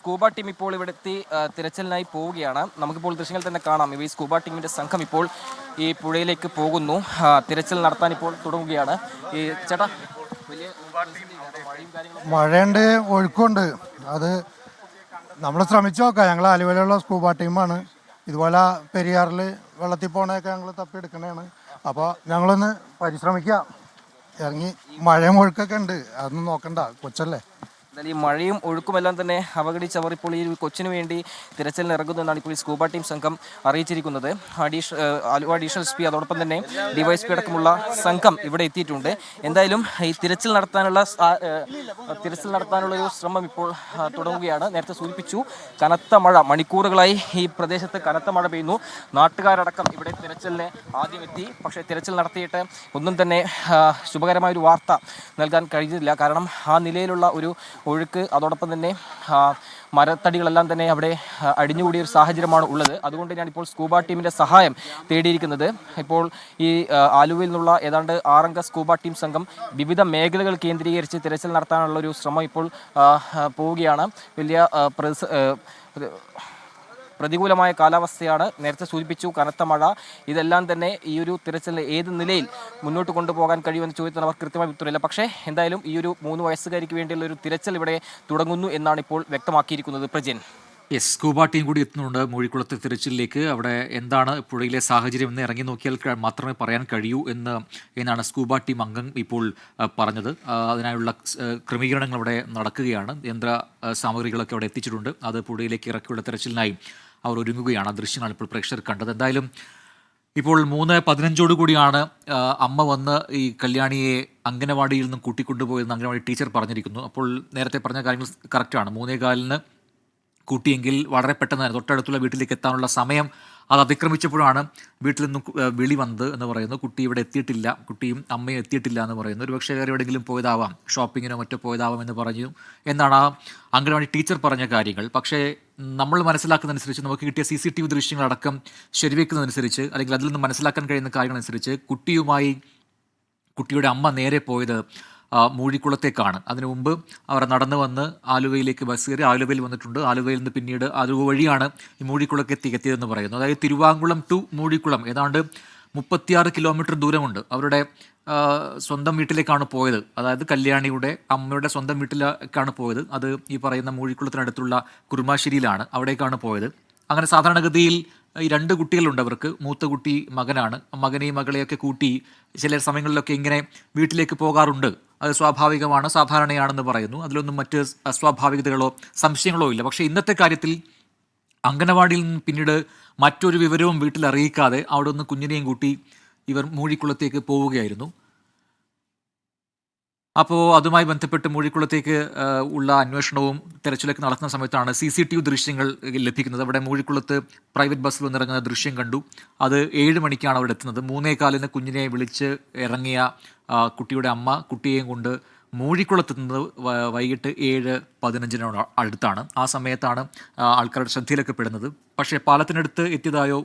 Scuba team ഇപ്പോൾ ഇവിടെത്തി തിരച്ചിലിനായി പോവുകയാണ്. നമുക്കിപ്പോൾ ദൃശ്യങ്ങൾ തന്നെ കാണാം. ഈ സ്കൂബ ടീമിന്റെ സംഘം ഇപ്പോൾ ഈ പുഴയിലേക്ക് പോകുന്നു. തിരച്ചിൽ നടത്താൻ ഇപ്പോൾ തുടങ്ങുകയാണ്. ഈ ചേട്ടാ മഴയുണ്ട്, ഒഴുക്കുണ്ട്. അത് നമ്മൾ ശ്രമിച്ചു നോക്കാം. ഞങ്ങൾ ആലുവയിലുള്ള സ്കൂബ ടീമാണ്. ഇതുപോലെ പെരിയാറിൽ വെള്ളത്തിൽ പോകണതൊക്കെ ഞങ്ങൾ തപ്പിയെടുക്കണതാണ്. അപ്പോൾ ഞങ്ങളൊന്ന് പരിശ്രമിക്കാം, ഇറങ്ങി. മഴയും ഒഴുക്കൊക്കെ ഉണ്ട്, അതൊന്നും നോക്കണ്ട, കൊച്ചല്ലേ. ഈ മഴയും ഒഴുക്കുമെല്ലാം തന്നെ അവഗണിച്ചവർ ഇപ്പോൾ ഈ കൊച്ചിന് വേണ്ടി തിരച്ചിലിന് ഇറങ്ങുന്നതെന്നാണ് ഇപ്പോൾ ഈ സ്കൂബ ടീം സംഘം അറിയിച്ചിരിക്കുന്നത്. ആലുവ അഡീഷണൽ എസ് പി അതോടൊപ്പം തന്നെ ഡിവൈഎസ്പി അടക്കമുള്ള സംഘം ഇവിടെ എത്തിയിട്ടുണ്ട്. എന്തായാലും ഈ തിരച്ചിൽ നടത്താനുള്ള ഒരു ശ്രമം ഇപ്പോൾ തുടങ്ങുകയാണ്. നേരത്തെ സൂചിപ്പിച്ചു, കനത്ത മഴ, മണിക്കൂറുകളായി ഈ പ്രദേശത്ത് കനത്ത മഴ പെയ്യുന്നു. നാട്ടുകാരടക്കം ഇവിടെ തിരച്ചിലിന് ആദ്യം എത്തി. പക്ഷേ തിരച്ചിൽ നടത്തിയിട്ട് ഒന്നും തന്നെ ശുഭകരമായൊരു വാർത്ത നൽകാൻ കഴിഞ്ഞില്ല. കാരണം ആ നിലയിലുള്ള ഒരു ഒഴുക്ക്, അതോടൊപ്പം തന്നെ മരത്തടികളെല്ലാം തന്നെ അവിടെ അടിഞ്ഞുകൂടിയ ഒരു സാഹചര്യമാണ് ഉള്ളത്. അതുകൊണ്ട് ഞാനിപ്പോൾ സ്കൂബ ടീമിൻ്റെ സഹായം തേടിയിരിക്കുന്നത്. ഇപ്പോൾ ഈ ആലുവയിൽ നിന്നുള്ള ഏതാണ്ട് 6 അംഗ സ്കൂബ ടീം സംഘം വിവിധ മേഖലകൾ കേന്ദ്രീകരിച്ച് തിരച്ചിൽ നടത്താനുള്ള ഒരു ശ്രമം ഇപ്പോൾ പോവുകയാണ്. വലിയ പ്രതികൂലമായ കാലാവസ്ഥയാണ്. നേരത്തെ സൂചിപ്പിച്ചു, കനത്ത മഴ. ഇതെല്ലാം തന്നെ ഈ ഒരു തിരച്ചിലിന് ഏത് നിലയിൽ മുന്നോട്ട് കൊണ്ടുപോകാൻ കഴിയുമെന്ന് ചോദിച്ചാൽ അവർ കൃത്യമായി ഉത്തരവില്ല. പക്ഷേ എന്തായാലും ഈ ഒരു 3 വയസ്സുകാരിക്ക് വേണ്ടിയുള്ള ഒരു തിരച്ചിൽ ഇവിടെ തുടങ്ങുന്നു എന്നാണ് ഇപ്പോൾ വ്യക്തമാക്കിയിരിക്കുന്നത്. പ്രജിൻ, യെസ്, സ്കൂബ ടീം കൂടി എത്തുന്നുണ്ട് മൂഴിക്കുളത്തെ തിരച്ചിലേക്ക്. അവിടെ എന്താണ് പുഴയിലെ സാഹചര്യം എന്ന് ഇറങ്ങി നോക്കിയാൽ മാത്രമേ പറയാൻ കഴിയൂ എന്നാണ് സ്കൂബ ടീം അംഗം ഇപ്പോൾ പറഞ്ഞത്. അതിനായുള്ള ക്രമീകരണങ്ങൾ അവിടെ നടക്കുകയാണ്. യന്ത്ര സാമഗ്രികളൊക്കെ അവിടെ എത്തിച്ചിട്ടുണ്ട്. അത് പുഴയിലേക്ക് ഇറക്കിയുള്ള തിരച്ചിലിനായി അവർ ഒരുങ്ങുകയാണ്. ആ ദൃശ്യങ്ങളാണ് ഇപ്പോൾ പ്രേക്ഷകർ കണ്ടത്. എന്തായാലും ഇപ്പോൾ 3:15 കൂടിയാണ് അമ്മ വന്ന് ഈ കല്യാണിയെ അംഗനവാടിയിൽ നിന്നും കൂട്ടിക്കൊണ്ടുപോയെന്ന് അംഗനവാടി ടീച്ചർ പറഞ്ഞിരിക്കുന്നു. അപ്പോൾ നേരത്തെ പറഞ്ഞ കാര്യങ്ങൾ കറക്റ്റാണ്. 3:15 കൂട്ടിയെങ്കിൽ വളരെ പെട്ടെന്ന് തൊട്ടടുത്തുള്ള വീട്ടിലേക്ക് എത്താനുള്ള സമയം അത് അതിക്രമിച്ചപ്പോഴാണ് വീട്ടിൽ നിന്ന് വിളി വന്നത് എന്ന് പറയുന്നു. കുട്ടി ഇവിടെ എത്തിയിട്ടില്ല, കുട്ടിയും അമ്മയും എത്തിയിട്ടില്ല എന്ന് പറയുന്നു. ഒരു പക്ഷേ എവിടെയെങ്കിലും പോയതാവാം, ഷോപ്പിങ്ങിനോ മറ്റോ പോയതാവാം എന്ന് പറഞ്ഞു എന്നാണ് ആ അംഗനവാടി ടീച്ചർ പറഞ്ഞ കാര്യങ്ങൾ. പക്ഷേ നമ്മൾ മനസ്സിലാക്കുന്നതനുസരിച്ച്, നമുക്ക് കിട്ടിയ CCTV ദൃശ്യങ്ങളടക്കം ശരിവെക്കുന്നതനുസരിച്ച്, അല്ലെങ്കിൽ അതിൽ നിന്ന് മനസ്സിലാക്കാൻ കഴിയുന്ന കാര്യങ്ങളനുസരിച്ച് കുട്ടിയുടെ അമ്മ നേരെ പോയത് മൂഴിക്കുളത്തേക്കാണ്. അതിനു മുമ്പ് അവർ നടന്നു വന്ന് ആലുവയിലേക്ക് ബസ് കയറി ആലുവയിൽ വന്നിട്ടുണ്ട്. ആലുവയിൽ നിന്ന് പിന്നീട് ആലുവ വഴിയാണ് ഈ മൂഴിക്കുളത്തേക്ക് എത്തിയതെന്ന് പറയുന്നു. അതായത് തിരുവാങ്കുളം ടു മൂഴിക്കുളം ഏതാണ്ട് 36 കിലോമീറ്റർ ദൂരമുണ്ട്. അവരുടെ സ്വന്തം വീട്ടിലേക്കാണ് പോയത്. അതായത് കല്യാണിയുടെ അമ്മയുടെ സ്വന്തം വീട്ടിലേക്കാണ് പോയത്. അത് ഈ പറയുന്ന മൂഴിക്കുളത്തിനടുത്തുള്ള കുറുമാശ്ശേരിയിലാണ്, അവിടേക്കാണ് പോയത്. അങ്ങനെ സാധാരണഗതിയിൽ ഈ 2 കുട്ടികളുണ്ട് അവർക്ക്. മൂത്ത കുട്ടി മകനാണ്. മകനെയും മകളെയൊക്കെ കൂട്ടി ചില സമയങ്ങളിലൊക്കെ ഇങ്ങനെ വീട്ടിലേക്ക് പോകാറുണ്ട്. അത് സ്വാഭാവികമാണ്, സാധാരണയാണെന്ന് പറയുന്നു. അതിലൊന്നും മറ്റ് അസ്വാഭാവികതകളോ സംശയങ്ങളോ ഇല്ല. പക്ഷേ ഇന്നത്തെ കാര്യത്തിൽ അംഗനവാടിയിൽ നിന്ന് പിന്നീട് മറ്റൊരു വിവരവും വീട്ടിൽ അറിയിക്കാതെ അവിടെ നിന്ന് കുഞ്ഞിനെയും കൂട്ടി ഇവർ മൂഴിക്കുളത്തേക്ക് പോവുകയായിരുന്നു. അപ്പോൾ അതുമായി ബന്ധപ്പെട്ട് മൂഴിക്കുളത്തേക്ക് ഉള്ള അന്വേഷണവും തെരച്ചിലൊക്കെ നടത്തുന്ന സമയത്താണ് CCTV ദൃശ്യങ്ങൾ ലഭിക്കുന്നത്. അവിടെ മൂഴിക്കുളത്ത് പ്രൈവറ്റ് ബസ്സിൽ വന്നിറങ്ങുന്ന ദൃശ്യം കണ്ടു. അത് 7 മണിക്കാണ് അവിടെ എത്തുന്നത്. 3:15 കുഞ്ഞിനെ വിളിച്ച് ഇറങ്ങിയ കുട്ടിയുടെ അമ്മ കുട്ടിയെയും കൊണ്ട് മൂഴിക്കുളത്തെത്തുന്നത് വൈകിട്ട് 7:15 അടുത്താണ്. ആ സമയത്താണ് ആൾക്കാരുടെ ശ്രദ്ധയിലൊക്കെ പെടുന്നത്. പക്ഷേ പാലത്തിനടുത്ത് എത്തിയതായോ,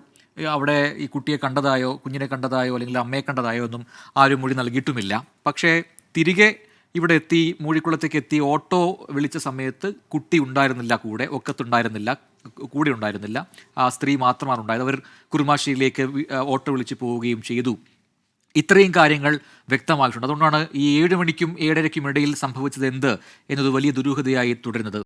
അവിടെ ഈ കുട്ടിയെ കണ്ടതായോ, കുഞ്ഞിനെ കണ്ടതായോ, അല്ലെങ്കിൽ അമ്മയെ കണ്ടതായോ ഒന്നും ആരും മൊഴി നൽകിയിട്ടുമില്ല. പക്ഷേ തിരികെ ഇവിടെ എത്തി, മൂഴിക്കുളത്തേക്ക് എത്തി ഓട്ടോ വിളിച്ച സമയത്ത് കുട്ടി ഉണ്ടായിരുന്നില്ല, കൂടെ ഉണ്ടായിരുന്നില്ല. ആ സ്ത്രീ മാത്രമാണ് ഉണ്ടായത്. അവർ കുറുമാശ്ശേരിയിലേക്ക് ഓട്ടോ വിളിച്ച് പോവുകയും ചെയ്തു. ഇത്രയും കാര്യങ്ങൾ വ്യക്തമായിട്ടുണ്ട്. അതുകൊണ്ടാണ് ഈ 7 മണിക്കും 7:30ക്കും ഇടയിൽ സംഭവിച്ചത് എന്ത് എന്നത് വലിയ ദുരൂഹതയായി തുടരുന്നത്.